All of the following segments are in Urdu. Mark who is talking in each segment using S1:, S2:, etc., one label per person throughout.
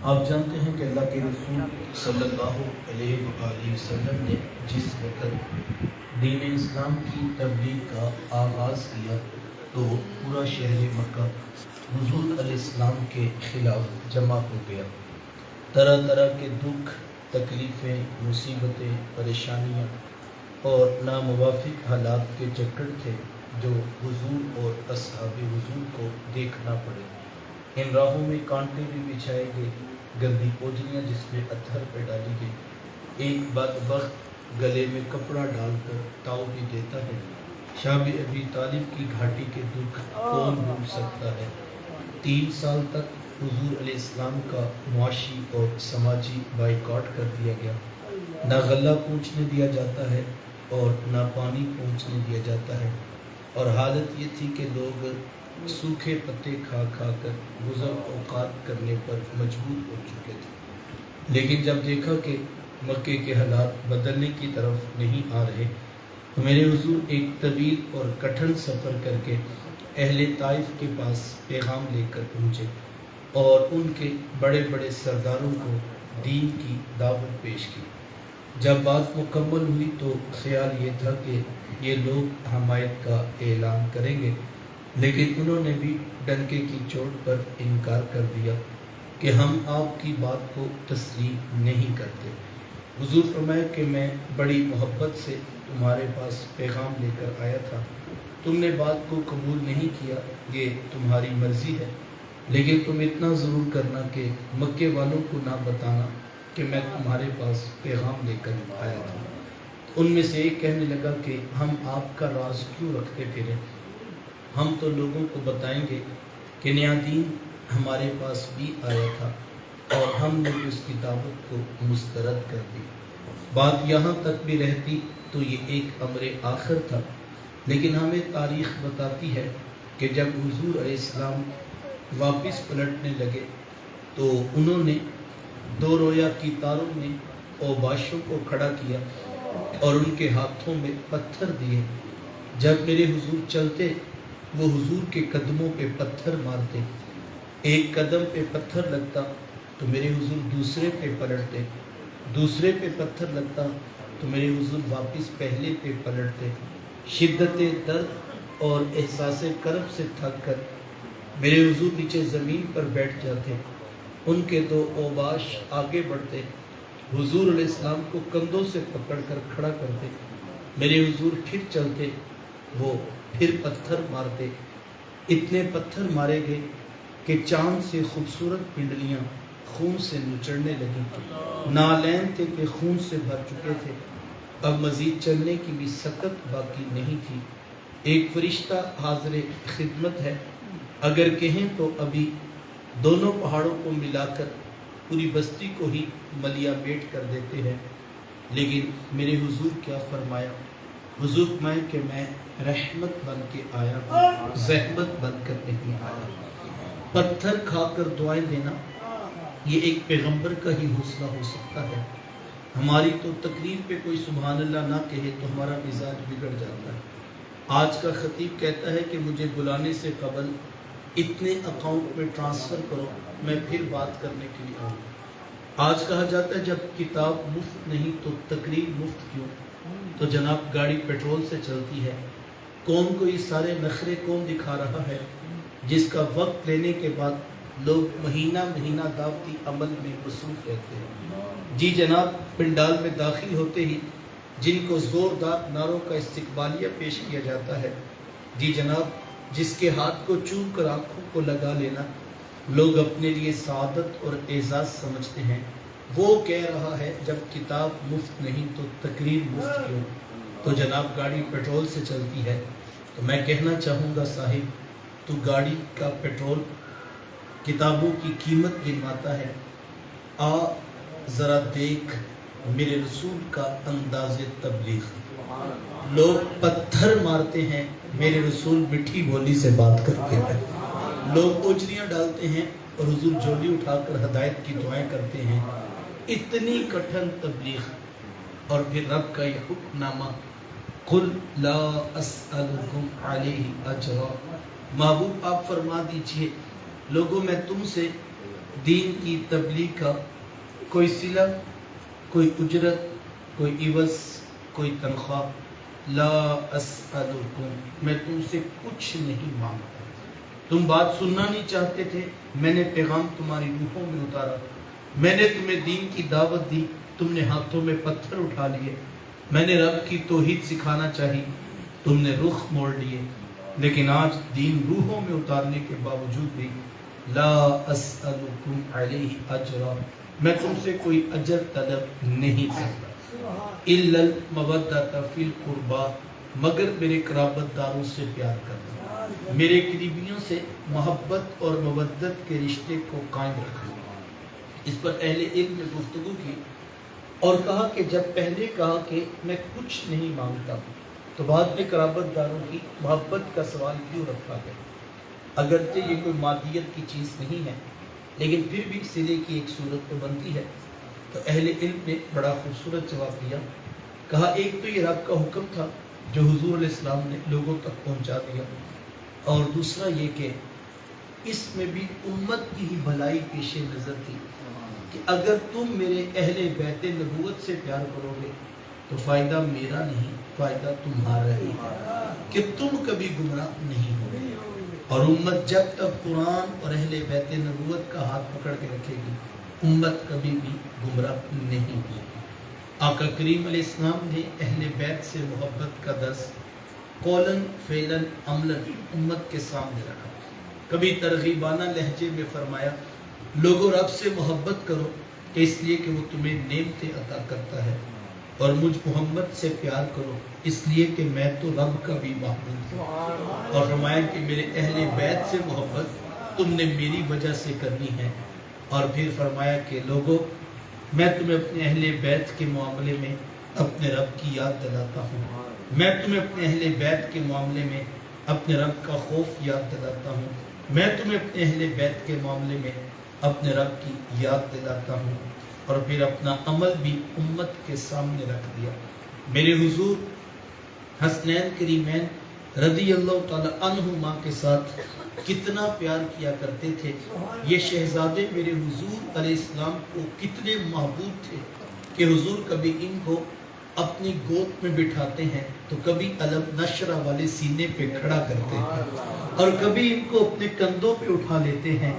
S1: آپ جانتے ہیں کہ اللہ کے رسول صلی اللہ علیہ وآلہ وسلم نے جس وقت دین اسلام کی تبلیغ کا آغاز کیا تو پورا شہر مکہ حضور علیہ السلام کے خلاف جمع ہو گیا۔ طرح طرح کے دکھ، تکلیفیں، مصیبتیں، پریشانیاں اور ناموافق حالات کے چکر تھے جو حضور اور اصحاب حضور کو دیکھنا پڑے۔ ان راہوں میں کانٹے بھی بچھائے گئے، گندی پوجلیاں جس میں اتھر پہ ڈالی گئی۔ ایک بدبخت گلے میں کپڑا ڈال کر تاؤ بھی دیتا ہے۔ شاہ ابی طالب کی گھاٹی کے دکھ کون بھول سکتا ہے؟ 3 سال تک حضور علیہ السلام کا معاشی اور سماجی بائیکاٹ کر دیا گیا۔ نہ غلہ پہنچنے دیا جاتا ہے اور نہ پانی پہنچنے دیا جاتا ہے، اور حالت یہ تھی کہ لوگ سوکھے پتے کھا کھا کر گزر اوقات کرنے پر مجبور ہو چکے تھے۔ لیکن جب دیکھا کہ مکے کے حالات بدلنے کی طرف نہیں آ رہے تو میرے حضور ایک طویل اور کٹھن سفر کر کے اہل طائف کے پاس پیغام لے کر پہنچے اور ان کے بڑے بڑے سرداروں کو دین کی دعوت پیش کی۔ جب بات مکمل ہوئی تو خیال یہ تھا کہ یہ لوگ حمایت کا اعلان کریں گے، لیکن انہوں نے بھی ڈنکے کی چوٹ پر انکار کر دیا کہ ہم آپ کی بات کو تسلیم نہیں کرتے۔ حضور فرمایا کہ میں بڑی محبت سے تمہارے پاس پیغام لے کر آیا تھا، تم نے بات کو قبول نہیں کیا، یہ تمہاری مرضی ہے، لیکن تم اتنا ضرور کرنا کہ مکے والوں کو نہ بتانا کہ میں تمہارے پاس پیغام لے کر آیا تھا۔ ان میں سے ایک کہنے لگا کہ ہم آپ کا راز کیوں رکھتے پھریں؟ ہم تو لوگوں کو بتائیں گے کہ نیا دین ہمارے پاس بھی آیا تھا اور ہم نے اس کی دعوت کو مسترد کر دی۔ بات یہاں تک بھی رہتی تو یہ ایک امر آخر تھا، لیکن ہمیں تاریخ بتاتی ہے کہ جب حضور علیہ السلام واپس پلٹنے لگے تو انہوں نے 2 رویا کی تاروں میں اوباشوں کو کھڑا کیا اور ان کے ہاتھوں میں پتھر دیے۔ جب میرے حضور چلتے وہ حضور کے قدموں پہ پتھر مارتے، ایک قدم پہ پتھر لگتا تو میرے حضور دوسرے پہ پلٹتے، دوسرے پہ پتھر لگتا تو میرے حضور واپس پہلے پہ پلٹتے۔ شدت درد اور احساس کرب سے تھک کر میرے حضور نیچے زمین پر بیٹھ جاتے، ان کے 2 اوباش آگے بڑھتے، حضور علیہ السلام کو کندھوں سے پکڑ کر کھڑا کرتے، میرے حضور پھر چلتے، وہ پھر پتھر مارتے۔ اتنے پتھر مارے گئے کہ چاند سے خوبصورت پنڈلیاں خون سے نچڑنے لگیں، نالین تھے کہ خون سے بھر چکے تھے، اب مزید چلنے کی بھی سکت باقی نہیں تھی۔ ایک فرشتہ حاضر خدمت ہے، اگر کہیں تو ابھی دونوں پہاڑوں کو ملا کر پوری بستی کو ہی ملیا بیٹ کر دیتے ہیں، لیکن میرے حضور کیا فرمایا؟ حضور فرمایا کہ میں رحمت بن کے آیا ہوں، زحمت بن کر نہیں آیا۔ پتھر کھا کر دعائیں دینا یہ ایک پیغمبر کا ہی حوصلہ ہو سکتا ہے۔ ہماری تو تقریر پہ کوئی سبحان اللہ نہ کہے تو ہمارا مزاج بگڑ جاتا ہے۔ آج کا خطیب کہتا ہے کہ مجھے بلانے سے قبل اتنے اکاؤنٹ میں ٹرانسفر کرو، میں پھر بات کرنے کے لیے آؤں۔ آج کہا جاتا ہے جب کتاب مفت نہیں تو تقریر مفت کیوں؟ تو جناب گاڑی پیٹرول سے چلتی ہے، قوم کو یہ سارے نخرے کون دکھا رہا ہے جس کا وقت لینے کے بعد لوگ مہینہ مہینہ دعوتی عمل میں مصروف رہتے ہیں؟ جی جناب، پنڈال میں داخل ہوتے ہی جن کو زوردار نعروں کا استقبالیہ پیش کیا جاتا ہے، جی جناب جس کے ہاتھ کو چوم کر آنکھوں کو لگا لینا لوگ اپنے لیے سعادت اور اعزاز سمجھتے ہیں، وہ کہہ رہا ہے جب کتاب مفت نہیں تو تقریر مفت کیوں؟ تو جناب گاڑی پیٹرول سے چلتی ہے، تو میں کہنا چاہوں گا صاحب تو گاڑی کا پیٹرول کتابوں کی قیمت گنواتا ہے، آ ذرا دیکھ میرے رسول کا انداز تبلیغ۔ لوگ پتھر مارتے ہیں، میرے رسول مٹھی بولی سے بات کرتے ہیں۔ لوگ اوجریاں ڈالتے ہیں اور حضور جولی اٹھا کر ہدایت کی دعائیں کرتے ہیں۔ اتنی کٹھن تبلیغ، اور پھر رب کا یہ حکم نامہ، قل لا اسألکم علیہ اجرا، محبوب آپ فرما دیجئے لوگوں میں تم سے دین کی تبلیغ کا کوئی صلہ، کوئی اجرت، کوئی عوض، کوئی تنخواہ۔ لا اسألکم، میں تم سے کچھ نہیں مانگتا۔ تم بات سننا نہیں چاہتے تھے، میں نے پیغام تمہاری روحوں میں اتارا، میں نے تمہیں دین کی دعوت دی، تم نے ہاتھوں میں پتھر اٹھا لیے، میں نے رب کی توحید سکھانا چاہی، تم نے رخ موڑ لیے۔ لیکن آج دین روحوں میں اتارنے کے باوجود بھی لا اسألکم علیہ اجرا، میں تم سے کوئی اجر طلب نہیں کرتا، الا المودۃ فی القربى، مگر میرے قرابت داروں سے پیار کرنا، میرے قریبیوں سے محبت اور مودت کے رشتے کو قائم رکھنا۔ اس پر اہل علم نے گفتگو کی اور کہا کہ جب پہلے کہا کہ میں کچھ نہیں مانگتا ہوں تو بعد میں قرابت داروں کی محبت کا سوال کیوں رکھا گیا؟ اگرچہ یہ کوئی مادیت کی چیز نہیں ہے، لیکن پھر بھی صلے کی ایک صورت تو بنتی ہے۔ تو اہل علم نے بڑا خوبصورت جواب دیا، کہا ایک تو یہ رب کا حکم تھا جو حضور علیہ السلام نے لوگوں تک پہنچا دیا، اور دوسرا یہ کہ اس میں بھی امت کی ہی بھلائی پیش نظر تھی کہ اگر تم میرے اہل بیت نبوت سے پیار کرو گے تو فائدہ میرا نہیں، فائدہ تمہارا ہی ہے، کہ تم کبھی گمراہ نہیں ہوگے۔ اور امت جب تک قرآن اور اہل بیت نبوت کا ہاتھ پکڑ کے رکھے گی، امت کبھی بھی گمراہ نہیں ہوگی۔ آقا کریم علیہ السلام نے اہل بیت سے محبت کا درس قولاً فعلاً عملاً امت کے سامنے رکھا۔ کبھی ترغیبانہ لہجے میں فرمایا، لوگوں رب سے محبت کرو کہ اس لیے کہ وہ تمہیں نعمتیں عطا کرتا ہے، اور مجھ محمد سے پیار کرو اس لیے کہ میں تو رب کا بھی محبوب ہوں۔ اور فرمایا کہ میرے اہل بیت سے محبت تم نے میری وجہ سے کرنی ہے۔ اور پھر فرمایا کہ لوگوں میں تمہیں اپنے اہل بیت کے معاملے میں اپنے رب کی یاد دلاتا ہوں، میں تمہیں اپنے اہل بیت کے معاملے میں اپنے رب کا خوف یاد دلاتا ہوں، میں تمہیں اپنے اہل بیت کے معاملے میں اپنے رب کی یاد دلاتا ہوں۔ اور پھر اپنا عمل بھی امت کے سامنے رکھ دیا۔ میرے حضور حسنین کریمین رضی اللہ تعالی عنہما کے ساتھ کتنا پیار کیا کرتے تھے، یہ شہزادے میرے حضور علیہ السلام کو کتنے محبوب تھے کہ حضور کبھی ان کو اپنی گود میں بٹھاتے ہیں تو کبھی علم نشرہ والے سینے پہ کھڑا کرتے ہیں، اور کبھی ان کو اپنے کندھوں پہ اٹھا لیتے ہیں،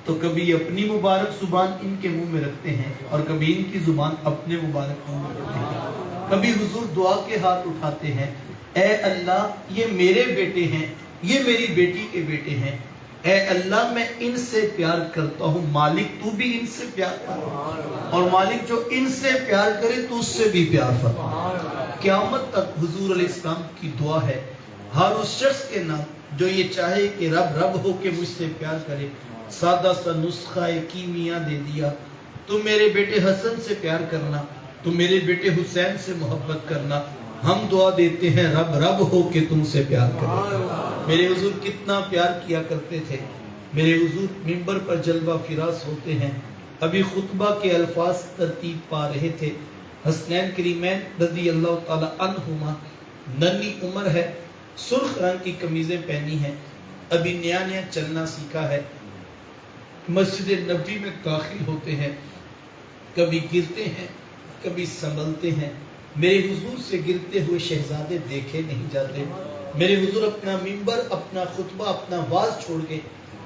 S1: تو کبھی اپنی مبارک زبان ان کے منہ میں رکھتے ہیں اور کبھی ان کی زبان اپنے مبارک منہ میں رکھتے ہیں۔ کبھی حضور دعا کے ہاتھ اٹھاتے ہیں، اے اللہ یہ میرے بیٹے ہیں، یہ میری بیٹی کے بیٹے ہیں، اے اللہ میں ان سے پیار کرتا ہوں، مالک تو بھی ان سے پیار کر، اور مالک جو ان سے پیار کرے تو اس سے بھی پیار فرما۔ قیامت تک حضور علیہ السلام کی دعا ہے ہر اس شخص کے نام جو یہ چاہے کہ رب رب ہو کے مجھ سے پیار کرے، سادہ سا نسخہ کیمیا دے دیا، تم میرے بیٹے حسن سے پیار کرنا، تم میرے بیٹے حسین سے محبت کرنا، ہم دعا دیتے ہیں رب رب ہو کے تم سے پیار کرے۔ میرے حضور کتنا پیار کیا کرتے تھے۔ میرے حضور منبر پر جلوہ فراز ہوتے ہیں، ابھی خطبہ کے الفاظ ترتیب پا رہے تھے۔ حسنین کریمین رضی اللہ تعالی عنہما ننھی عمر ہے، سرخ رنگ کی قمیضیں پہنی ہیں، ابھی نیا نیا چلنا سیکھا ہے، مسجد نبوی میں داخل ہوتے ہیں، کبھی گرتے ہیں کبھی سنبھلتے ہیں۔ میرے حضور سے گرتے ہوئے شہزادے دیکھے نہیں جاتے۔ میرے حضور اپنا منبر، اپنا خطبہ، اپنا واز چھوڑ کے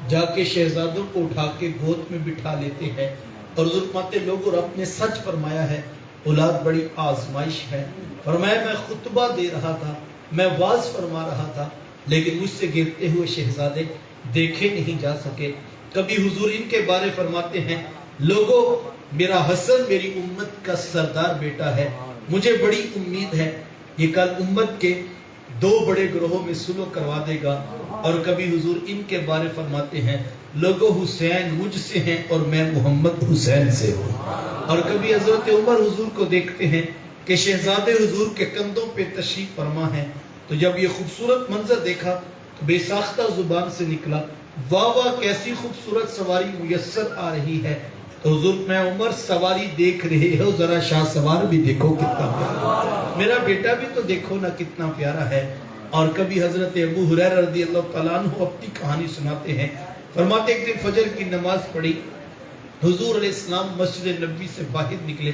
S1: جا کے شہزادوں کو اٹھا کے گود میں بٹھا لیتے ہیں، اور حضور فرماتے لوگوں رب نے سچ فرمایا ہے، اولاد بڑی آزمائش ہے۔ فرمایا میں خطبہ دے رہا تھا، میں واز فرما رہا تھا، لیکن مجھ سے گرتے ہوئے شہزادے دیکھے نہیں جا سکے۔ کبھی حضور ان کے بارے فرماتے ہیں، لوگوں میرا حسن میری امت کا سردار بیٹا ہے، مجھے بڑی امید ہے یہ کل امت کے دو بڑے گروہوں میں سلو کروا دے گا۔ اور کبھی حضور ان کے بارے فرماتے ہیں، لوگوں حسین مجھ سے ہیں اور میں محمد حسین سے ہوں۔ اور کبھی حضرت عمر حضور کو دیکھتے ہیں کہ شہزادے حضور کے کندھوں پہ تشریف فرما ہے، تو جب یہ خوبصورت منظر دیکھا تو بے ساختہ زبان سے نکلا، واہ واہ کیسی خوبصورت سواری میسر آ رہی ہے۔ تو حضور میں عمر سواری دیکھ رہے ہو، ذرا شاہ سوار بھی دیکھو کتنا پیارا، میرا بیٹا بھی تو دیکھو نا کتنا پیارا ہے۔ اور کبھی حضرت ابو ہریرہ رضی اللہ تعالیٰ عنہ اپنی کہانی سناتے ہیں، فرماتے ایک دن فجر کی نماز پڑھی، حضور علیہ السلام مسجد نبوی سے باہر نکلے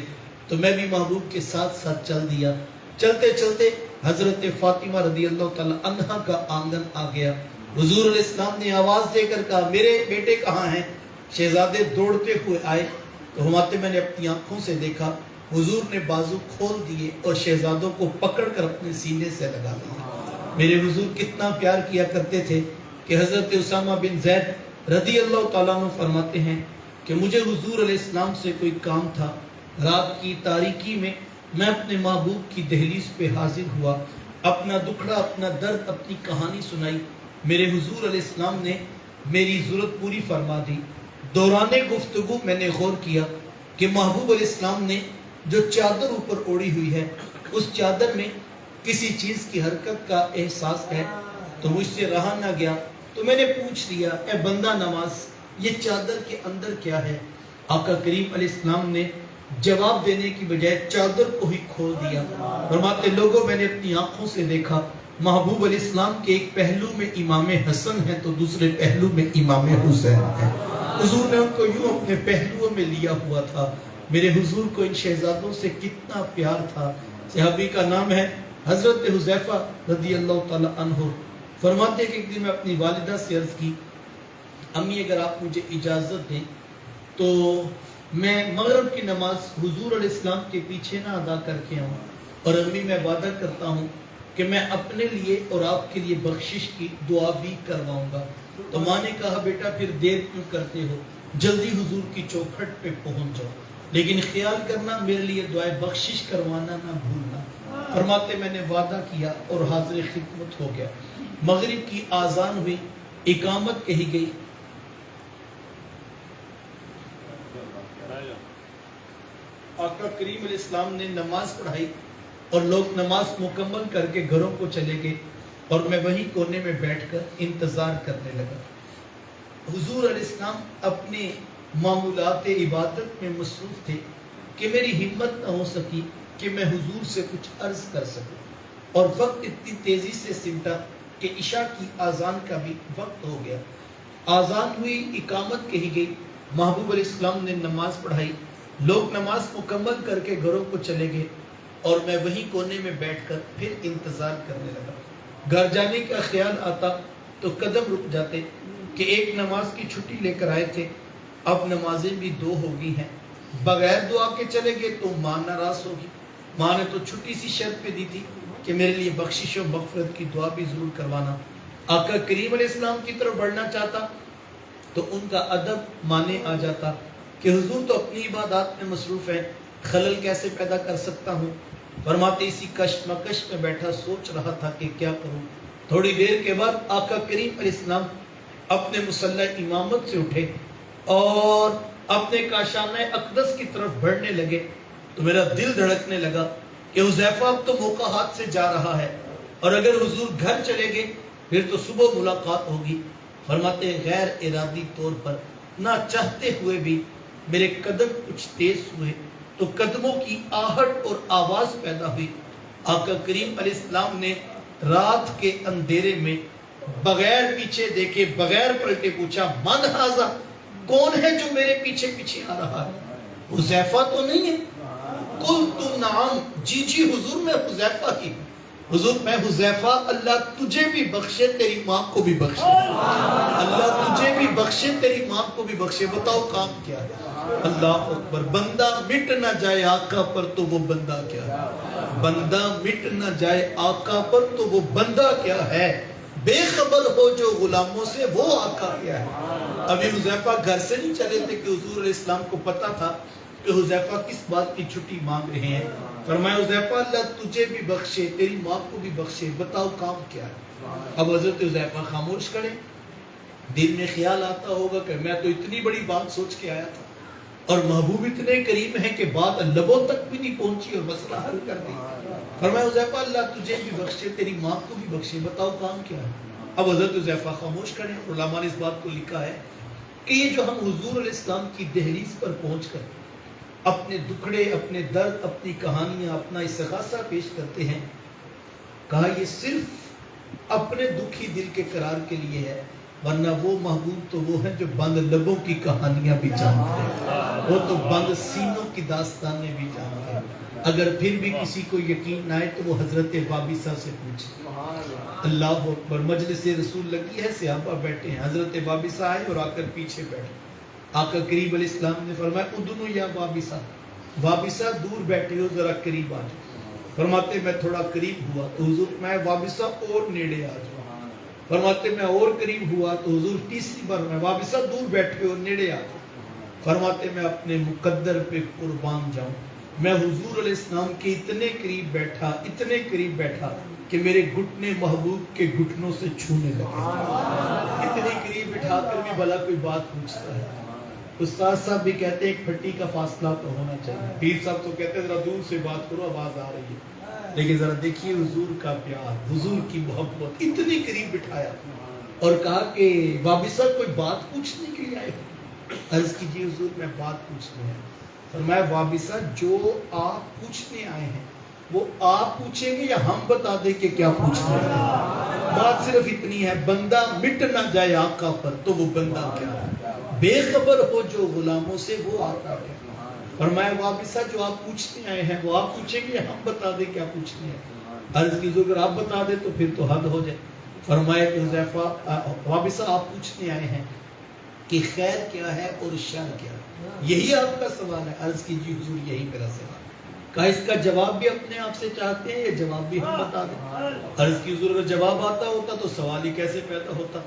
S1: تو میں بھی محبوب کے ساتھ ساتھ چل دیا. چلتے چلتے حضرت فاطمہ رضی اللہ تعالی عنہا کا آنگن آ گیا. حضور علیہ السلام نے آواز دے کر کہا میرے بیٹے کہاں ہیں؟ شہزادے دوڑتے ہوئے آئے تو ہماتے میں نے اپنی آنکھوں سے دیکھا حضور نے بازو کھول دیے اور شہزادوں کو پکڑ کر اپنے سینے سے لگا دیا. میرے حضور کتنا پیار کیا کرتے تھے کہ حضرت اسامہ بن زید رضی اللہ تعالیٰ عنہ فرماتے ہیں کہ مجھے حضور علیہ السلام سے کوئی کام تھا. رات کی تاریکی میں میں اپنے محبوب کی دہلیز پہ حاضر ہوا, اپنا دکھڑا اپنا درد اپنی کہانی سنائی. میرے حضور علیہ السلام نے میری ضرورت پوری فرما دی. دوران گفتگو میں نے غور کیا کہ محبوب علیہ السلام نے جو چادر اوپر اوڑی ہوئی ہے اس چادر میں کسی چیز کی حرکت کا احساس ہے. تو مجھ سے رہا نہ گیا تو میں نے پوچھ لیا اے بندہ نواز یہ چادر کے اندر کیا ہے؟ آقا کریم علیہ السلام نے جواب دینے کی بجائے چادر کو ہی کھول دیا. فرماتے لوگوں میں نے اپنی آنکھوں سے دیکھا محبوب علیہ السلام کے ایک پہلو میں امام حسن ہے تو دوسرے پہلو میں امام حسین ہے. حضور نے ان کو یوں اپنے پہلوؤں میں لیا ہوا تھا. میرے حضور کو ان شہزادوں سے کتنا پیار تھا. صحابی کا نام ہے حضرت حذیفہ رضی اللہ تعالی عنہ. فرماتے کہ ایک دن میں اپنی والدہ سے عرض کی امی اگر آپ مجھے اجازت دیں تو میں مغرب کی نماز حضور علیہ السلام کے پیچھے نہ ادا کر کے آؤں, اور امی میں وعدہ کرتا ہوں کہ میں اپنے لیے اور آپ کے لیے بخشش کی دعا بھی کرواؤں گا. تو ماں نے کہا بیٹا پھر دیر کیوں کرتے ہو, جلدی حضور کی چوکھٹ پہ پہنچ جاؤ, لیکن خیال کرنا میرے لیے دعائے بخشش کروانا نہ بھولنا. فرماتے میں نے وعدہ کیا اور حاضر خدمت ہو گیا. مغرب کی آذان ہوئی, اقامت کہی گئی. آقا کریم علیہ السلام نے نماز پڑھائی اور لوگ نماز مکمل کر کے گھروں کو چلے گئے اور میں وہی کونے میں بیٹھ کر انتظار کرنے لگا. حضور علیہ السلام اپنے معمولات عبادت میں مصروف تھے کہ میری ہمت نہ ہو سکی کہ میں حضور سے کچھ عرض کر سکوں, اور وقت اتنی تیزی سے سمٹا کہ عشاء کی آذان کا بھی وقت ہو گیا. آذان ہوئی, اقامت کہی گئی, محبوب علیہ السلام نے نماز پڑھائی, لوگ نماز مکمل کر کے گھروں کو چلے گئے اور میں وہی کونے میں بیٹھ کر پھر انتظار کرنے لگا. گھر جانے کا خیال آتا تو قدم رک جاتے کہ ایک نماز کی چھٹی لے کر آئے تھے, اب نمازیں بھی 2 ہو گئی ہیں. بغیر دعا کے چلے گئے تو ماں ناراض ہوگی. ماں نے تو چھٹی سی شرط پہ دی تھی کہ میرے لیے بخشش و مغفرت کی دعا بھی ضرور کروانا. آقا کریم علیہ السلام کی طرف بڑھنا چاہتا تو ان کا ادب مانے آ جاتا کہ حضور تو اپنی عبادات میں مصروف ہیں, خلل کیسے پیدا کر سکتا ہوں. فرماتے اسی کشمکش میں بیٹھا سوچ رہا تھا کہ کیا کروں. تھوڑی دیر کے بعد آقا کریم علیہ السلام اپنے مصلی امامت سے اٹھے اور اپنے کاشانہ اقدس کی طرف بڑھنے لگے تو میرا دل دھڑکنے لگا کہ حذیفہ اب تو موقع ہاتھ سے جا رہا ہے, اور اگر حضور گھر چلے گئے پھر تو صبح ملاقات ہوگی. فرماتے غیر ارادی طور پر نہ چاہتے ہوئے بھی میرے قدم کچھ تیز ہوئے تو قدموں کی آہٹ اور آواز پیدا ہوئی. آقا کریم علیہ السلام نے رات کے اندھیرے میں بغیر پیچھے دیکھے بغیر پلٹے پوچھا من ھذا, کون ہے جو میرے پیچھے پیچھے آ رہا ہے؟ حذیفہ تو نہیں ہے؟ قلت نعم, جی جی حضور میں حذیفہ ہی. حضور میں حذیفہ, اللہ تجھے بھی بخشے تیری ماں کو بھی بخشے, اللہ تجھے بھی بخشے تیری ماں کو بھی بخشے. بتاؤ کام کیا ہے؟ اللہ اکبر. بندہ مٹ نہ جائے آقا پر تو وہ بندہ کیا ہے, بندہ مٹ نہ جائے آقا پر تو وہ بندہ کیا ہے, بے خبر ہو جو غلاموں سے وہ آقا کیا ہے. ابھی حذیفہ گھر سے نہیں چلے تھے کہ حضور علیہ السلام کو پتا تھا کہ حذیفہ کس بات کی چھٹی مانگ رہے ہیں. فرمایا حذیفہ اللہ تجھے بھی بخشے تیری ماں کو بھی بخشے, بتاؤ کام کیا ہے. اب حضرت حذیفہ خاموش کرے. دل میں خیال آتا ہوگا کہ میں تو اتنی بڑی بات سوچ کے آیا تھا اور محبوب اتنے قریب ہیں کہ بات لبوں تک بھی نہیں پہنچی اور مسئلہ حل کر دی. فرمایا حذیفہ اللہ تجھے بھی بخشے تیری ماں کو بھی بخشے, بتاؤ کام کیا ہے. اب حضرت حذیفہ خاموش کریں. علماء نے اس بات کو لکھا ہے کہ یہ جو ہم حضور علیہ السلام کی دہلیز پر پہنچ کر اپنے دکھڑے, اپنے درد, اپنی کہانیاں, اپنا استغاثہ پیش کرتے ہیں, کہا یہ صرف اپنے دکھی دل کے قرار کے لیے ہے, ورنہ وہ محبوب تو وہ ہیں جو بند لبوں کی کہانیاں بھی جانتے ہیں، وہ تو بند سینوں کی داستانیں بھی جانتے ہیں۔ اگر پھر بھی کسی کو یقین نہ آئے تو وہ حضرت وابصہ سے پوچھے۔ اللہ اکبر، مجلس رسول لگی ہے، صحابہ بیٹھے ہیں، حضرت وابصہ آئے اور آ کر پیچھے بیٹھے۔ آقا کریم علیہ السلام نے فرمایا ادنو یا وابصہ، وابصہ دور بیٹھے ہو، ذرا قریب آ جاؤ۔ فرماتے میں تھوڑا قریب ہوا تو حضور میں وابصہ اور نیڑے آ جاؤ۔ فرماتے میں اور قریب ہوا تو حضور تیسری بار میں وابصہ دور بیٹھے ہو، نیڑے آ جاؤ۔ فرماتے میں اپنے مقدر پہ قربان جاؤں، میں حضور علیہ السلام کے اتنے قریب بیٹھا کہ میرے گھٹنے محبوب کے گھٹنوں سے چھونے لگے۔ اتنی قریب بٹھا کر بھی بھلا کوئی بات پوچھتا ہے۔ استاد صاحب بھی کہتے ہیں ایک پھٹی کا فاصلہ تو ہونا چاہیے، پیر صاحب تو کہتے ہیں ذرا دور سے بات کرو، آواز آ رہی ہے، لیکن ذرا دیکھیے حضور کا پیار، حضور کی محبت، اتنی قریب بٹھایا اور کہا کہ وابصہ کوئی بات پوچھنے کے لیے آئے ہو؟ عرض کیجیے حضور میں بات پوچھنے ہے۔ فرمایا وابصہ جو آپ پوچھنے آئے ہیں وہ آپ پوچھیں گے یا ہم بتا دیں کہ کیا پوچھنا ہے؟ بات صرف اتنی ہے، بندہ مٹ نہ جائے آقا پر تو وہ بندہ کیا ہے؟ بے خبر ہو جو غلاموں سے وہ آقا ہے۔ فرمایا وابصہ جو آپ پوچھنے آئے ہیں وہ آپ پوچھیں گے یا ہم بتا دیں کیا پوچھنے ہے؟ عرض کی اگر آپ بتا دیں تو پھر تو حد ہو جائے۔ فرمایا کہ حذیفہ وابصہ آپ پوچھنے آئے ہیں کہ خیر کیا ہے اور شر کیا ہے، یہی آپ کا سوال ہے؟ عرض کیجیے حضور یہی میرا سوال ہے۔ کہا اس کا جواب بھی اپنے آپ سے چاہتے ہیں یا جواب بھی ہم بتا دیں؟ عرض کی حضور اگر جواب آتا ہوتا تو سوال ہی کیسے پیدا ہوتا؟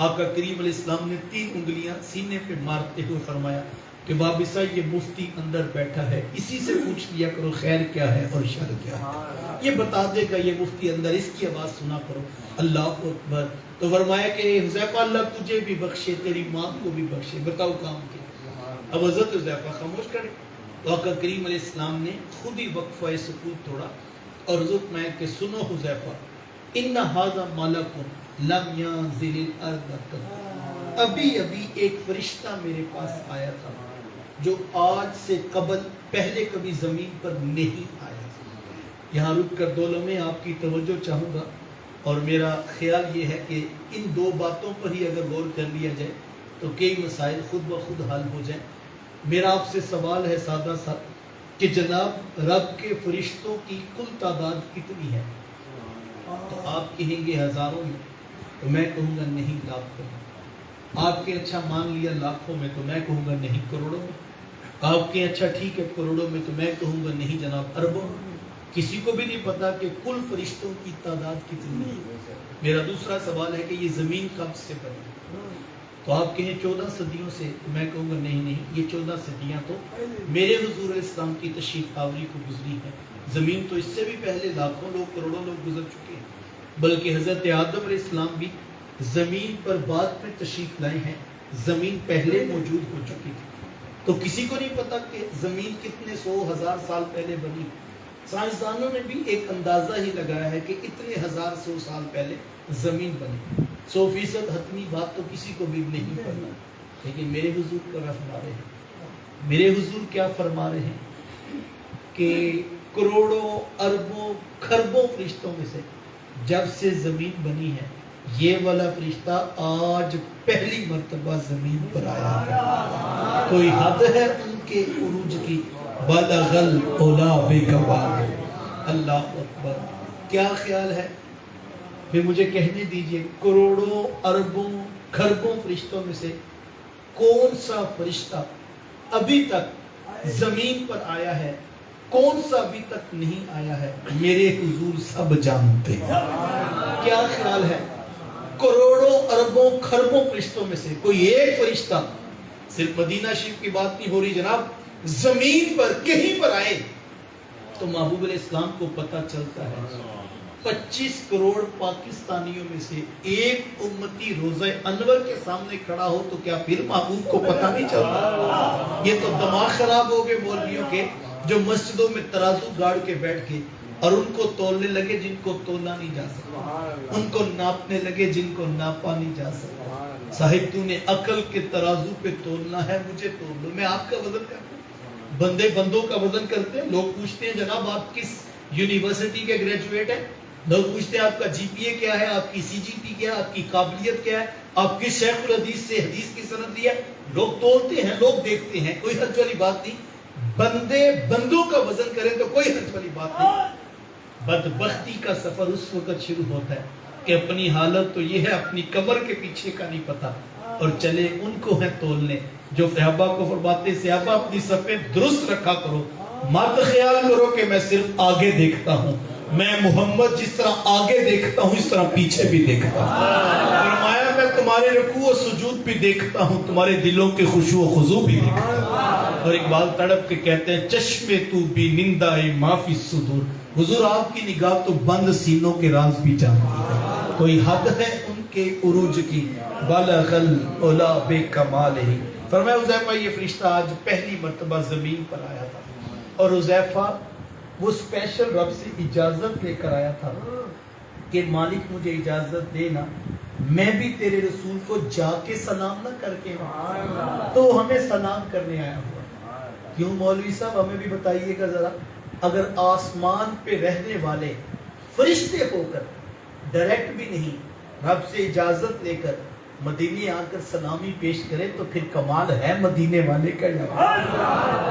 S1: آقا کریم علیہ السلام نے 3 انگلیاں سینے پہ مارتے ہوئے فرمایا کہ وابصہ یہ مفتی اندر بیٹھا ہے، اسی سے پوچھ لیا کرو خیر کیا ہے اور شر کیا ہے، یہ بتا دے گا، یہ مفتی اندر، اس کی آواز سنا کرو۔ اللہ اکبر۔ تو فرمایا کہ حذیفہ اللہ تجھے بھی بخشے، تیری ماں کو بھی بخشے، بتاؤ کام کیا؟ اب حضرت حذیفہ خاموش کرے تو آقا کریم علیہ السلام نے خود ہی وقفہ سکوت توڑا اور حضرت میں کہ سنو حذیفہ، ان ھذا ملک لم ينزل الارض قط، ابھی ایک فرشتہ میرے پاس آیا تھا جو آج سے قبل پہلے کبھی زمین پر نہیں آیا۔ یہاں رک کر 2 لمحے آپ کی توجہ چاہوں گا، اور میرا خیال یہ ہے کہ ان 2 باتوں پر ہی اگر غور کر لیا جائے تو کئی مسائل خود بخود حل ہو جائیں۔ میرا آپ سے سوال ہے سادہ سا کہ جناب رب کے فرشتوں کی کل تعداد کتنی ہے؟ تو آپ کہیں گے ہزاروں میں، تو میں کہوں گا نہیں لاکھوں میں۔ آپ کے اچھا مان لیا لاکھوں میں، تو میں کہوں گا نہیں کروڑوں میں۔ آپ کے اچھا ٹھیک ہے کروڑوں میں، تو میں کہوں گا نہیں جناب اربوں میں۔ کسی کو بھی نہیں پتا کہ کل فرشتوں کی تعداد کتنی ہے۔ میرا دوسرا سوال ہے کہ یہ زمین کب سے بنی؟ تو آپ کہیں 14 صدیوں سے، تو میں کہوں گا نہیں، یہ 14 صدیاں تو میرے حضور علیہ السلام کی تشریف آوری کو گزری ہے، زمین تو اس سے بھی پہلے لاکھوں لوگ، کروڑوں لوگ گزر چکے ہیں، بلکہ حضرت آدم علیہ السلام بھی زمین پر بعد میں تشریف لائے ہیں، زمین پہلے موجود ہو چکی تھی۔ تو کسی کو نہیں پتا کہ زمین کتنے 100,000 سال پہلے بنی۔ سائنسدانوں نے بھی ایک اندازہ ہی لگایا ہے کہ اتنے 1,100 سال پہلے زمین بنی۔ 100% حتمی بات تو کسی کو بھی نہیں پتا، لیکن میرے حضور کیا فرما رہے ہیں؟ میرے حضور کیا فرما رہے ہیں کہ کروڑوں اربوں کھربوں فرشتوں میں سے جب سے زمین بنی ہے، یہ والا فرشتہ آج پہلی مرتبہ زمین پر آیا ہے۔ کوئی حد ہے ان کے عروج کی؟ بلغ العلا بکمال۔ اللہ اکبر۔ کیا خیال ہے؟ پھر مجھے کہنے دیجئے کروڑوں اربوں کھربوں فرشتوں میں سے کون سا فرشتہ ابھی تک زمین پر آیا ہے، کون سا ابھی تک نہیں آیا ہے؟ میرے حضور سب جانتے ہیں۔ کیا خیال ہے؟ کروڑوں اربوں کھربوں فرشتوں میں سے کوئی ایک فرشتہ، صرف مدینہ شریف کی بات نہیں ہو رہی جناب، زمین پر کہیں پر آئے تو محبوب علیہ السلام کو پتہ چلتا ہے 25 کروڑ پاکستانیوں میں سے ایک امتی روزہ انور کے سامنے کھڑا ہو تو کیا پھر محبوب کو پتہ نہیں چلتا؟ یہ تو دماغ خراب ہو گئے مولویوں کے، جو مسجدوں میں ترازو گاڑ کے بیٹھ کے اور ان کو تولنے لگے جن کو تولا نہیں جا سکتا، ان کو ناپنے لگے جن کو ناپا نہیں جا سکتا۔ صاحب تو نے عقل کے ترازو پہ تولنا ہے، مجھے تول لو، میں آپ کا وزن کرتا ہوں۔ بندے بندوں کا وزن کرتے ہیں، لوگ پوچھتے ہیں جناب آپ کس یونیورسٹی کے گریجویٹ ہیں؟ لوگ پوچھتے ہیں آپ کا جی پی اے کیا ہے، آپ کی سی جی پی کیا ہے، آپ کی قابلیت کیا ہے، آپ کس شیخ الحدیث سے حدیث کی سند لی ہے. لوگ تولتے ہیں، لوگ دیکھتے ہیں، کوئی حرج والی بات نہیں. بندے بندوں کا وزن کریں تو کوئی حرج والی بات نہیں. بدبختی کا سفر اس وقت شروع ہوتا ہے کہ اپنی حالت تو یہ ہے، اپنی کمر کے پیچھے کا نہیں پتا، اور چلے ان کو ہے تولنے جو صحابہ کو فرماتے صحابہ اپنی صفیں درست رکھا کرو، مت خیال کرو کہ میں صرف آگے دیکھتا ہوں، میں محمد جس طرح آگے دیکھتا ہوں اس طرح پیچھے بھی دیکھتا ہوں. فرمایا میں تمہارے رکوع و سجود بھی دیکھتا ہوں، تمہارے دلوں کے خشوع و خضوع بھی دیکھتا ہوں. اور اقبال تڑپ کے کہتے ہیں چشم تو بھی نندہ ما فی الصدور، حضور آپ کی نگاہ تو بند سینوں کے راز بھی جانتی ہے، کوئی حد ہے ان کے عروج کی، بلغ العلا بے کمال ہی. فرمایا حذیفہ یہ فرشتہ آج پہلی مرتبہ زمین پر آیا تھا، اور حذیفہ وہ اسپیشل رب سے اجازت لے کر آیا تھا کہ مالک مجھے اجازت دینا میں بھی تیرے رسول کو جا کے سلام نہ کر کے تو ہمیں سلام کرنے آیا ہوا. کیوں مولوی صاحب ہمیں بھی بتائیے گا ذرا، اگر آسمان پہ رہنے والے فرشتے ہو کر ڈائریکٹ بھی نہیں رب سے اجازت لے کر مدینے آ کر سلامی پیش کرے تو پھر کمال ہے مدینے والے کا.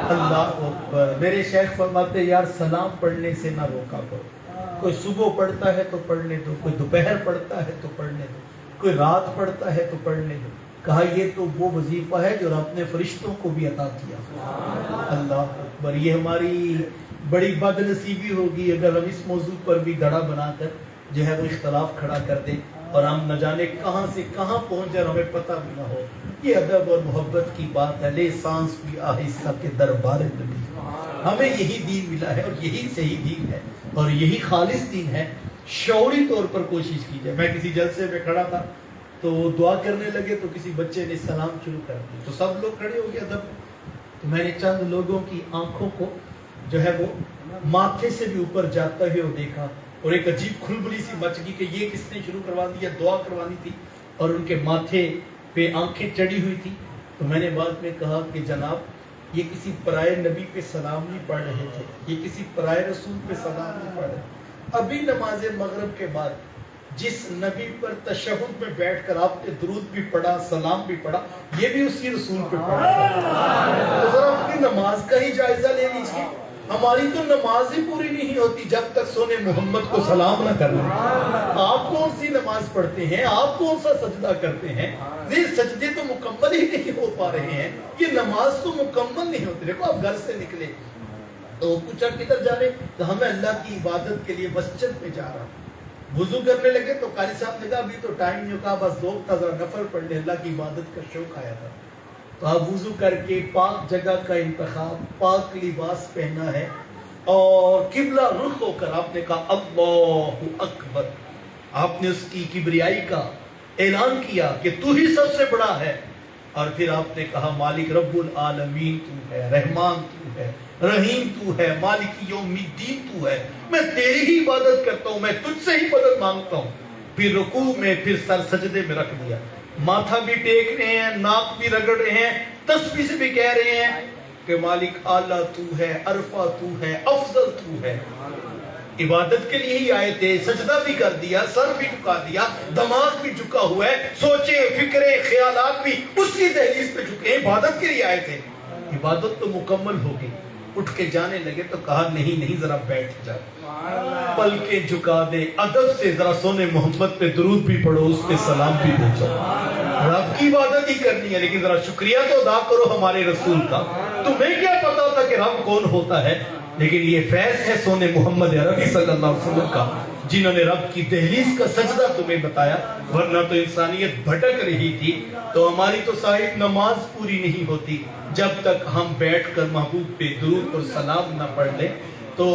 S1: اللہ اکبر. میرے شیخ فرماتے یار سلام پڑھنے سے نہ روکا کرو، کوئی صبح پڑھتا ہے تو پڑھنے دو، کوئی دوپہر پڑھتا ہے تو پڑھنے دو، کوئی رات پڑھتا ہے تو پڑھنے دو. کہا یہ تو وہ وظیفہ ہے جو رب نے فرشتوں کو بھی عطا کیا. اللہ اکبر. یہ ہماری بڑی بد نصیبی ہوگی اگر ہم اس موضوع پر بھی دڑا بنا کر جو ہے وہ اختلاف کھڑا کر دیں اور ہم نہ جانے کہاں سے کہاں پہنچ جائے ہمیں پتہ بھی نہ ہو. یہ ادب اور محبت کی بات ہے. لے سانس بھی آہستہ کے دربار نبی. ہمیں یہی دین ملا ہے اور یہی صحیح دین ہے اور یہی خالص دین ہے. شعوری طور پر کوشش کی جائے. میں کسی جلسے میں کھڑا تھا تو دعا کرنے لگے تو کسی بچے نے سلام شروع کر دی تو سب لوگ کھڑے ہو گئے ادب. تو میں نے چند لوگوں کی آنکھوں کو جو ہے وہ ماتھے سے بھی اوپر جاتا ہوئے دیکھا اور ایک عجیب کھلبلی سی مچ گئی کہ یہ کس نے شروع کروا دیا. دعا کروانی تھی اور ان کے ماتھے پہ آنکھیں چڑھی ہوئی تھی. تو میں نے بعد میں کہا کہ جناب یہ کسی پرائے نبی پہ سلام نہیں پڑھ رہے تھے، یہ کسی پرائے رسول پہ سلام نہیں پڑھ رہے. ابھی نماز مغرب کے بعد جس نبی پر تشہد میں بیٹھ کر آپ نے درود بھی پڑھا سلام بھی پڑھا یہ بھی اسی رسول پہ پڑھا. تو ذرا اپنی نماز کا ہی جائزہ لے لیجیے. ہماری تو نماز ہی پوری نہیں ہوتی جب تک سونے محمد کو سلام نہ کرنا. آپ کون سی نماز پڑھتے ہیں، آپ کون سا سجدہ کرتے ہیں؟ یہ سجدے تو مکمل ہی نہیں ہو پا رہے ہیں، یہ نماز تو مکمل نہیں ہوتی. دیکھو آپ گھر سے نکلے تو پوچھا کدھر جا رہے تو ہمیں اللہ کی عبادت کے لیے مسجد میں جا رہا. وضو کرنے لگے تو قاری صاحب نے کہا ابھی تو ٹائم نہیں ہوگا، بس ذوق تھا ذرا نفل پڑھ لے، اللہ کی عبادت کا شوق آیا تھا. تو آپ وضو کر کے پاک جگہ کا انتخاب، پاک لباس پہنا ہے اور قبلہ رخ ہو کر آپ نے کہا اللہ اکبر. آپ نے اس کی کبریائی کا اعلان کیا کہ تو ہی سب سے بڑا ہے، اور پھر آپ نے کہا مالک رب العالمین تو ہے، رحمان تو ہے، رحیم تو ہے، مالک یوم الدین تو ہے، میں تیری ہی عبادت کرتا ہوں، میں تجھ سے ہی مدد مانگتا ہوں. پھر رکوع میں پھر سر سجدے میں رکھ دیا، ماتھا بھی ٹیک رہے ہیں، ناک بھی رگڑ رہے ہیں، تسبیح سے بھی کہہ رہے ہیں کہ مالک اعلیٰ تو ہے، عرفہ تو ہے، افضل تو ہے. عبادت کے لیے ہی آئے تھے، سجدہ بھی کر دیا، سر بھی جھکا دیا، دماغ بھی جھکا ہوا ہے، سوچے فکرے خیالات بھی اس کی دہلیز پہ جھکے. عبادت کے لیے آئے تھے، عبادت تو مکمل ہو گئی. اٹھ کے جانے لگے تو کہا نہیں نہیں ذرا بیٹھ جا، پلکیں جھکا دے، ادب سے ذرا سونے محمد پہ درود بھی پڑھو، اس پہ سلام بھی بھیجو. رب کی عبادت ہی کرنی ہے لیکن ذرا شکریہ تو ادا کرو ہمارے رسول کا. تمہیں کیا پتا تھا کہ رب کون ہوتا ہے؟ لیکن یہ فیض ہے سونے محمد عربی صلی اللہ علیہ وسلم کا، جنہوں نے رب کی دہلیز کا سجدہ تمہیں بتایا. ورنہ تو انسانیت بھٹک رہی تھی. تو ہماری تو صاحب نماز پوری نہیں ہوتی جب تک ہم بیٹھ کر محبوب پہ درود اور سلام نہ پڑھ لیں. تو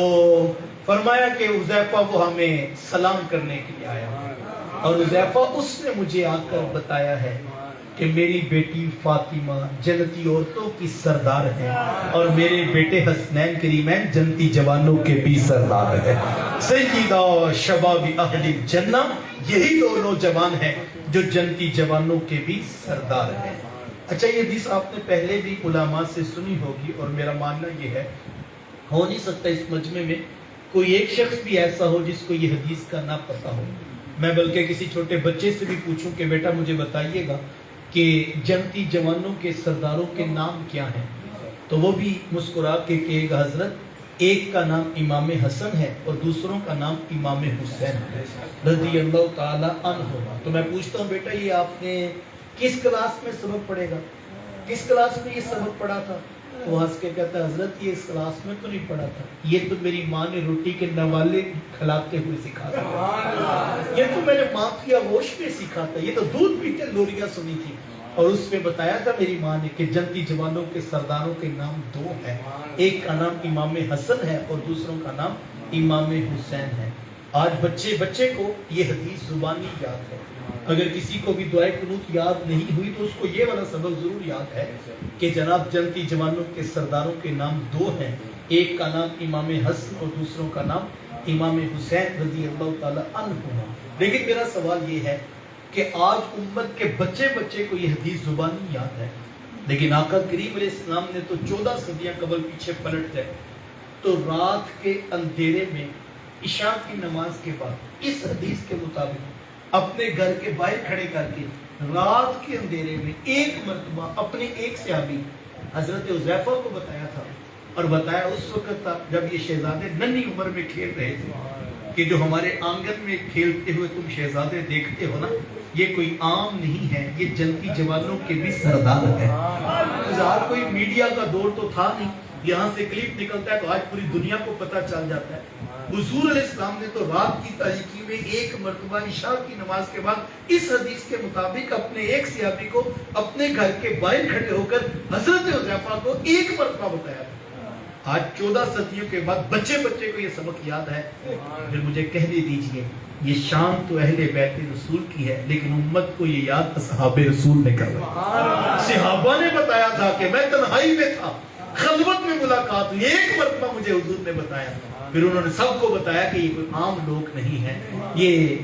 S1: فرمایا کہ حذیفہ وہ ہمیں سلام کرنے کے لیے آیا، اور حذیفہ اس نے مجھے آ کر بتایا ہے کہ میری بیٹی فاطمہ جنتی عورتوں کی سردار ہے اور میرے بیٹے حسنین کریمین جنتی جوانوں کے بھی سردار ہے. سیدہ شباب اہل جنہ، یہی دو نوجوان ہیں جو جنتی جوانوں کے بھی سردار ہیں. اچھا یہ حدیث آپ نے پہلے بھی علماء سے سنی ہوگی اور میرا ماننا یہ ہے ہو نہیں سکتا اس مجمع میں کوئی ایک شخص بھی ایسا ہو جس کو یہ حدیث کا نہ پتہ ہو. میں بلکہ کسی چھوٹے بچے سے بھی پوچھوں کہ بیٹا مجھے بتائیے گا کہ جنتی جوانوں کے سرداروں کے نام کیا ہیں، تو وہ بھی مسکرا کے کہے گا حضرت ایک کا نام امام حسن ہے اور دوسروں کا نام امام حسین ہے رضی اللہ تعالی عنہما. تو میں پوچھتا ہوں بیٹا یہ آپ نے کس کلاس میں سبق پڑھے گا، کس کلاس میں یہ سبق پڑھا تھا؟ وہ ہنس کے کہتا ہے حضرت یہ اس کلاس میں تو نہیں پڑھا تھا، یہ تو میری ماں نے روٹی کے نوالے کھلاتے ہوئے سکھا تھا، یہ تو میں نے ماں کی آغوش میں سیکھا تھا، یہ تو دودھ پیتے لوریاں سنی تھی اور اس میں بتایا تھا میری ماں نے کہ جنتی جوانوں کے سرداروں کے نام دو ہیں، ایک کا نام امام حسن ہے اور دوسروں کا نام امام حسین ہے. آج بچے کو یہ حدیث زبانی یاد ہے. اگر کسی کو بھی دعائے قنوت یاد نہیں ہوئی تو اس کو یہ والا سبق ضرور یاد ہے کہ جناب جنتی جوانوں کے سرداروں کے نام دو ہیں، ایک کا نام امام حسن اور دوسروں کا نام امام حسین رضی اللہ تعالی عنہما. لیکن میرا سوال یہ ہے کہ آج امت کے بچے کو یہ حدیث زبانی یاد ہے، لیکن آقا کریم علیہ السلام نے تو 14 صدیاں قبل پیچھے پلٹ گئے تو رات کے اندھیرے میں عشاء کی نماز کے بعد اس حدیث کے مطابق اپنے گھر کے باہر کھڑے کر کے رات کے اندھیرے میں ایک مرتبہ اپنے ایک صحابی حضرت حذیفہ کو بتایا تھا، اور بتایا اس وقت تھا جب یہ شہزادے ننھی عمر میں کھیل رہے تھے کہ جو ہمارے آنگن میں کھیلتے ہوئے تم شہزادے دیکھتے ہو نا، یہ کوئی عام نہیں ہے، یہ جنتی جوانوں کے بھی سردار ہے. کوئی میڈیا کا دور تو تھا نہیں، یہاں سے کلپ نکلتا ہے تو آج پوری دنیا کو پتہ چل جاتا ہے. حضور علیہ السلام نے تو رات کی تاریکی میں ایک مرتبہ عشاء کی نماز کے بعد اس حدیث کے مطابق اپنے ایک صحابی کو اپنے گھر کے باہر کھڑے ہو کر حضرت حذیفہ کو ایک مرتبہ بتایا. آج 14 صدیوں کے بعد بچے کو یہ سبق یاد ہے. پھر مجھے کہنے دیجئے یہ شان تو اہل بیت رسول کی ہے، لیکن امت کو یہ یاد اصحاب رسول نے کروایا. صحابہ نے بتایا تھا کہ میں تنہائی میں تھا، خلوت میں ملاقات ہوئی، ایک مرتبہ مجھے حضور نے بتایا. پھر انہوں نے سب کو بتایا کہ یہ کوئی عام لوگ نہیں ہیں، یہ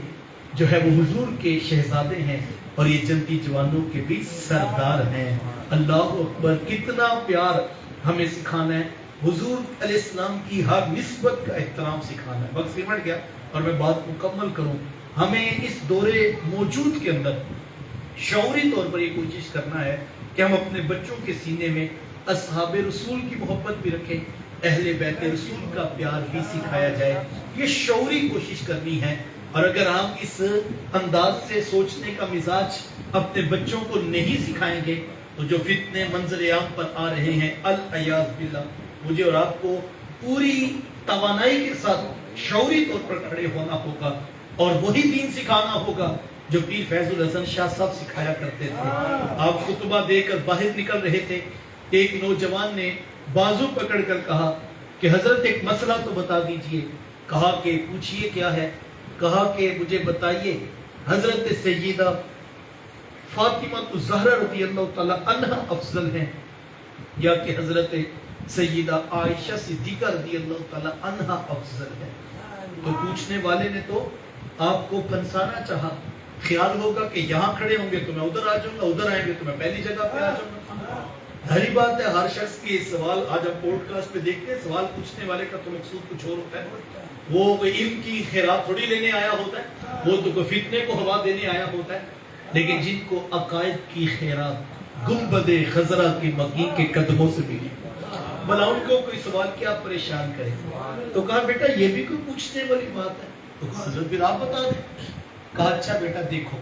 S1: جو ہے وہ حضور کے شہزادے ہیں اور یہ جنتی جوانوں کے بھی سردار ہیں. اللہ اکبر، کتنا پیار ہمیں سکھانا ہے، حضور علیہ السلام کی ہر نسبت کا احترام سکھانا ہے. وقت سمٹ گیا اور میں بات مکمل کروں. ہمیں اس دور موجود کے اندر شعوری طور پر یہ کوشش کرنا ہے کہ ہم اپنے بچوں کے سینے میں اصحاب رسول کی محبت بھی رکھیں، اہل بیت رسول کا پیار بھی سکھایا جائے. یہ شعوری کوشش کرنی ہے. اور اگر ہم اس انداز سے سوچنے کا مزاج اپنے بچوں کو نہیں سکھائیں گے تو جو فتنے منظر عام پر آ رہے ہیں العیاذ باللہ، مجھے اور آپ کو پوری توانائی کے ساتھ شعوری طور پر کھڑے ہونا ہوگا اور وہی دین سکھانا ہوگا جو پیر فیض الحسن شاہ صاحب سکھایا کرتے تھے. آپ خطبہ دے کر باہر نکل رہے تھے، ایک نوجوان نے بازو پکڑ کر کہا کہ حضرت ایک مسئلہ تو بتا دیجئے. کہا کہ پوچھئے کیا ہے؟ کہا کہ مجھے بتائیے حضرت سیدہ فاطمہ الزہرا رضی اللہ تعالی عنہ افضل ہیں یا کہ حضرت سیدہ عائشہ صدیقہ رضی اللہ تعالی عنہ افضل ہے؟ تو پوچھنے والے نے تو آپ کو پھنسانا چاہا. خیال ہوگا کہ یہاں کھڑے ہوں گے تو میں ادھر آ جاؤں گا، ادھر آئیں گے تو میں پہلی جگہ پہ آ جاؤں گا. ظاہری بات ہے ہر شخص کی سوال، آج ہم پوڈ کاسٹ پہ دیکھتے ہیں سوال پوچھنے والے کا تو مقصود کچھ اور ہوتا ہے. وہ کوئی علم کی خیرات تھوڑی لینے آیا ہوتا ہے، وہ تو کوئی فتنے کو ہوا دینے آیا ہوتا ہے. لیکن جن کو عقائد کی خیرات گنبد خضرا کی مکی کے قدموں سے ملی، بھلا ان کو کوئی سوال کیا پریشان کرے. تو کہا بیٹا یہ بھی کوئی پوچھنے والی بات ہے؟ تو کہا حضرت پھر آپ بتا دیں. کہا اچھا بیٹا دیکھو،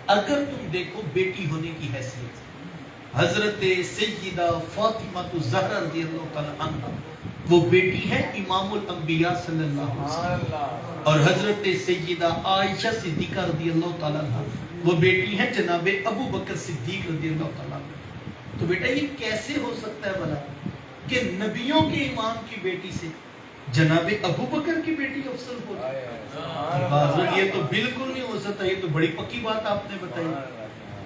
S1: اگر تم دیکھو بیٹی ہونے کی حیثیت حضرت سیدہ فاطمہ الزہرا رضی اللہ تعالی عنہ، وہ بیٹی ہے امام الانبیاء صلی اللہ علیہ وسلم، اور حضرت سیدہ عائشہ صدیقہ رضی اللہ تعالی عنہ وہ بیٹی ہے جناب ابو بکر صدیق رضی اللہ تعالی عنہ. تو بیٹا یہ کیسے ہو سکتا ہے بھلا کہ نبیوں کے امام کی بیٹی سے جناب ابو بکر کی بیٹی افضل ہو جائے؟ حضرت یہ تو بالکل نہیں ہو سکتا، یہ تو بڑی پکی بات آپ نے بتائی.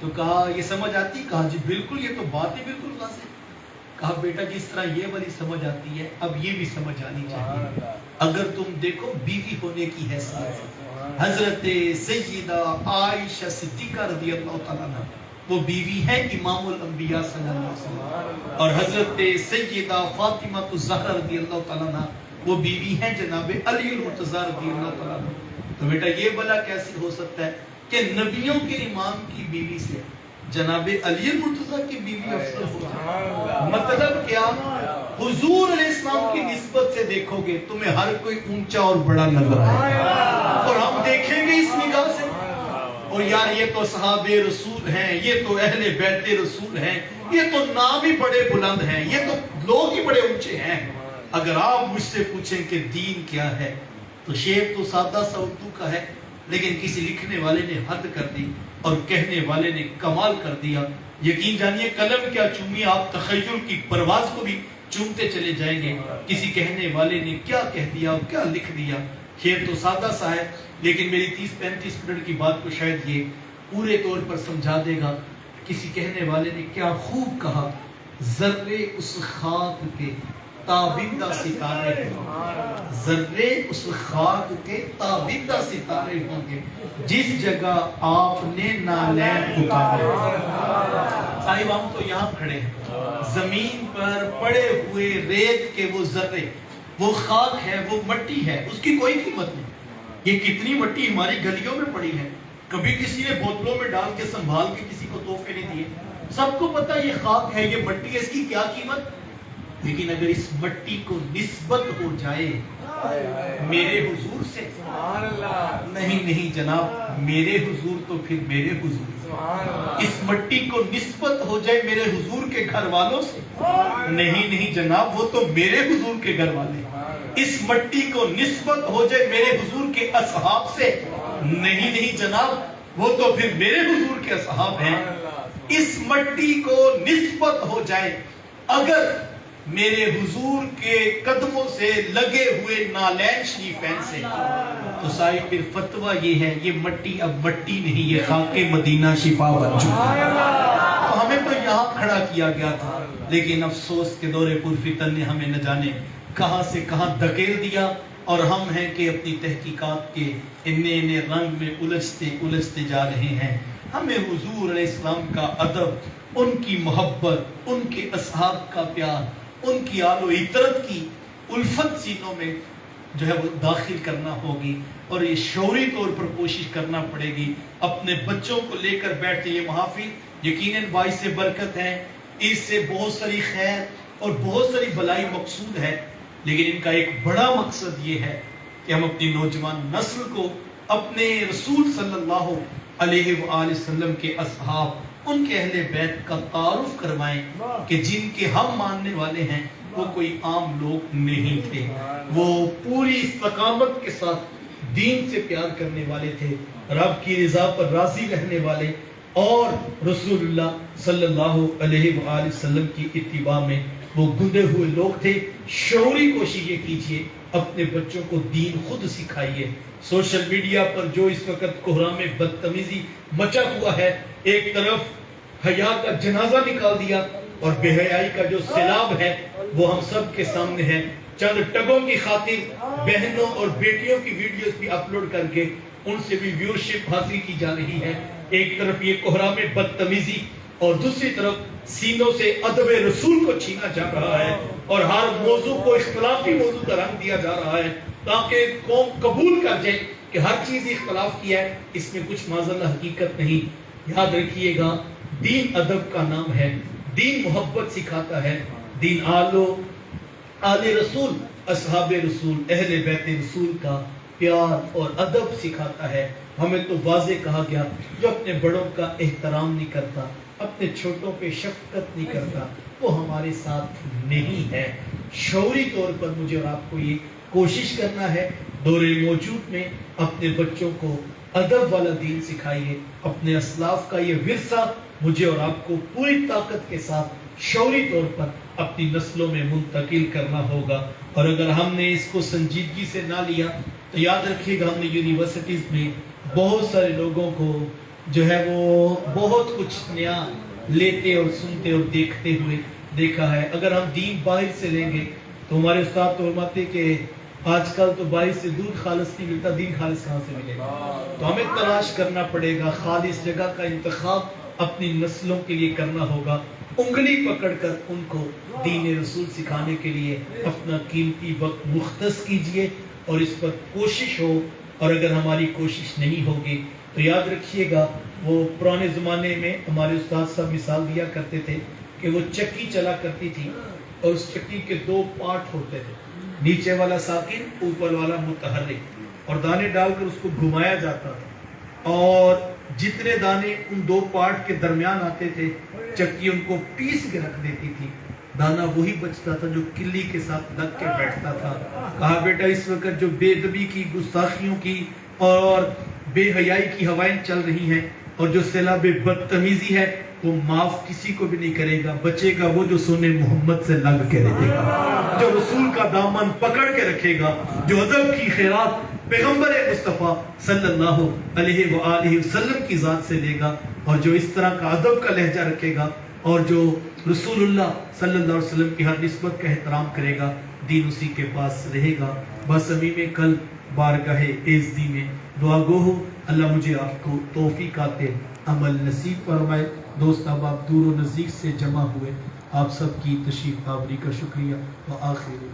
S1: تو کہا یہ سمجھ آتی؟ کہا جی بالکل، یہ تو بات ہی بالکل واضح. کہا بیٹا جس طرح یہ والی سمجھ آتی ہے اب یہ بھی سمجھ آنی چاہیے. اگر تم دیکھو بیوی ہونے کی حیثیت حضرت سیدہ عائشہ صدیقہ رضی اللہ تعالیٰ عنہ، وہ بیوی ہے امام الانبیاء صلی اللہ علیہ وسلم، اور حضرت سیدہ فاطمہ الزہرا رضی اللہ تعالیٰ عنہ وہ بیوی ہیں جناب علی المرتضی رضی اللہ تعالیٰ عنہ. تو بیٹا یہ بلا کیسے ہو سکتا ہے کہ نبیوں کے امام کی بیوی سے جناب علی المرتضی کی بیوی افضل ہو؟ مطلب کیا؟ حضور علیہ السلام کی نسبت سے دیکھو گے تمہیں ہر کوئی اونچا اور بڑا نظر آئے اور ہم دیکھیں گے اس نگاہ سے اور یار یہ تو صحابہ رسول ہیں، یہ تو اہل بیت رسول ہیں، یہ تو نام ہی بڑے بلند ہیں، یہ تو لوگ ہی بڑے اونچے ہیں. اگر آپ مجھ سے پوچھیں کہ دین کیا ہے تو شعر تو سادہ سا اردو کا ہے، لیکن کسی لکھنے والے نے حد کر دی اور کہنے والے نے کمال کر دیا. یقین جانیے قلم کیا چومی، آپ تخیل کی پرواز کو بھی چومتے چلے جائیں گے. کسی کہنے والے نے کیا کہہ دیا اور کیا لکھ دیا. شعر تو سادہ سا ہے لیکن میری 30-35 منٹ کی بات کو شاید یہ پورے طور پر سمجھا دے گا. کسی کہنے والے نے کیا خوب کہا، ذرے اس خاک کے تابندہ ستارے ہوں، ذرے اس خاک کے تابندہ ستارے ہوں گے جس جگہ آپ نے نالین اتارے. صاحب ہم تو یہاں کھڑے ہیں، زمین پر پڑے ہوئے ریت کے وہ ذرے، وہ خاک ہے، وہ مٹی ہے، اس کی کوئی قیمت نہیں. یہ کتنی مٹی ہماری گلیوں میں پڑی ہے، کبھی کسی نے بوتلوں میں ڈال کے سنبھال کے کسی کو تحفے نہیں دیے. سب کو پتا یہ خاک ہے، یہ مٹی ہے، اس کی کیا قیمت. لیکن اگر اس مٹی کو نسبت ہو جائے میرے حضور سے، نہیں جناب، میرے حضور تو پھر میرے حضور. اس مٹی کو نسبت ہو جائے میرے حضور کے گھر والوں سے، نہیں جناب، وہ تو میرے حضور کے گھر والے. اس مٹی کو نسبت ہو جائے میرے حضور کے اصحاب سے، نہیں جناب، وہ تو پھر میرے حضور کے اصحاب ہیں. اس مٹی کو نسبت ہو جائے اگر میرے حضور کے قدموں سے لگے ہوئے نالین شریفین سے، تو صاحب پھر فتویٰ یہ ہے، یہ مٹی اب مٹی نہیں، یہ خاک مدینہ شفا بن چکی ہے. تو ہمیں تو یہاں کھڑا کیا گیا تھا، لیکن افسوس کے دور پرفتن نے ہمیں نہ جانے کہاں سے کہاں دھکیل دیا، اور ہم ہیں کہ اپنی تحقیقات کے انہیں رنگ میں الجھتے جا رہے ہیں. ہمیں حضور علیہ السلام کا ادب، ان کی محبت، ان کے اصحاب کا پیار، ان کی آل و عطرت کی الفت سینوں میں جو ہے وہ داخل کرنا ہوگی، اور یہ شعوری طور پر کوشش کرنا پڑے گی. اپنے بچوں کو لے کر بیٹھتے یہ محافل یقیناً باعث برکت ہے، اس سے بہت ساری خیر اور بہت ساری بلائی مقصود ہے، لیکن ان کا ایک بڑا مقصد یہ ہے کہ ہم اپنی نوجوان نسل کو اپنے رسول صلی اللہ علیہ وآلہ وسلم کے اصحاب، ان کے اہل بیت کا تعارف کروائیں کہ جن کے ہم ماننے والے ہیں وہ کوئی عام لوگ نہیں تھے، وہ پوری استقامت کے ساتھ دین سے پیار کرنے والے تھے، رب کی رضا پر راضی رہنے والے، اور رسول اللہ صلی اللہ علیہ وآلہ وسلم کی اتباع میں وہ گندے ہوئے لوگ تھے. شعوری کوشش یہ کیجئے اپنے بچوں کو دین خود سکھائیے. سوشل میڈیا پر جو اس وقت کوہرام میں بدتمیزی مچا ہوا ہے، ایک طرف حیا کا جنازہ نکال دیا اور بے حیائی کا جو سیلاب ہے وہ ہم سب کے سامنے ہے. چند ٹگوں کی خاطر بہنوں اور بیٹیوں کی ویڈیوز بھی اپلوڈ کر کے ان سے بھی ویورشپ حاصل کی جا رہی ہے. ایک طرف یہ کوہرام میں بدتمیزی اور دوسری طرف سینوں سے ادب رسول کو چھینا جا رہا ہے، اور ہر موضوع کو اختلافی موضوع کا رنگ دیا جا رہا ہے تاکہ قوم قبول کر جائے کہ ہر چیز اختلاف کیا ہے، اس میں کچھ معاذاللہ حقیقت نہیں. یاد رکھیے گا، دین ادب کا نام ہے، دین محبت سکھاتا ہے، دین آل رسول، اصحاب رسول، اہل بیت رسول کا پیار اور ادب سکھاتا ہے. ہمیں تو واضح کہا گیا جو اپنے بڑوں کا احترام نہیں کرتا، اپنے چھوٹوں پہ شفقت نہیں کرتا، وہ ہمارے ساتھ نہیں ہے. شعوری طور پر مجھے اور آپ کو یہ کوشش کرنا ہے، دور موجود میں اپنے بچوں کو ادب والا دین سکھائیے. اپنے اسلاف کا یہ ورثہ مجھے اور آپ کو پوری طاقت کے ساتھ شعوری طور پر اپنی نسلوں میں منتقل کرنا ہوگا. اور اگر ہم نے اس کو سنجیدگی سے نہ لیا تو یاد رکھیے گا، ہم نے یونیورسٹیز میں بہت سارے لوگوں کو جو ہے وہ بہت کچھ نیا لیتے اور سنتے اور دیکھتے ہوئے دیکھا ہے. اگر ہم دین باہر سے لیں گے تو ہمارے استاد تو فرماتے کہ آج کل تو باہر سے دودھ خالص نہیں ملتا، دین خالص کہاں سے ملے گا؟ تو ہمیں تلاش کرنا پڑے گا، خالص جگہ کا انتخاب اپنی نسلوں کے لیے کرنا ہوگا. انگلی پکڑ کر ان کو دین رسول سکھانے کے لیے اپنا قیمتی وقت مختص کیجئے اور اس پر کوشش ہو. اور اگر ہماری کوشش نہیں ہوگی تو یاد رکھیے گا وہ پرانے زمانے میں ہمارے استاد صاحب مثال دیا کرتے تھے کہ وہ چکی چلا کرتی تھی اور اس چکی کے 2 پارٹ ہوتے تھے, نیچے والا ساکن, اوپر والا متحرک, اور دانے ڈال کر اس کو گھمایا جاتا تھا, اور جتنے دانے ان 2 پارٹ کے درمیان آتے تھے چکی ان کو پیس کے رکھ دیتی تھی, دانا وہی بچتا تھا جو کلی کے ساتھ لگ کے بیٹھتا تھا. کہا بیٹا اس وقت جو بے ادبی کی, گستاخیوں کی اور بے حیائی کی ہوائیں چل رہی ہیں اور جو سیلاب بدتمیزی ہے وہ معاف کسی کو بھی نہیں کرے گا, بچے گا وہ جو سونے محمد سے لگ کے رہے گا, جو رسول کا دامن پکڑ کے رکھے گا, جو ادب کی خیرات پیغمبر مصطفیٰ صلی اللہ علیہ وآلہ وسلم کی ذات سے لے گا, اور جو اس طرح کا ادب کا لہجہ رکھے گا اور جو رسول اللہ صلی اللہ علیہ وسلم کی ہر نسبت کا احترام کرے گا, دین اسی کے پاس رہے گا. بس امیم کل بارگاہ عزتی میں دعا گو ہو, اللہ مجھے آپ کو توفیقات عمل نصیب فرمائے. دوست احباب دور و نزدیک سے جمع ہوئے, آپ سب کی تشریف آوری کا شکریہ. وآخر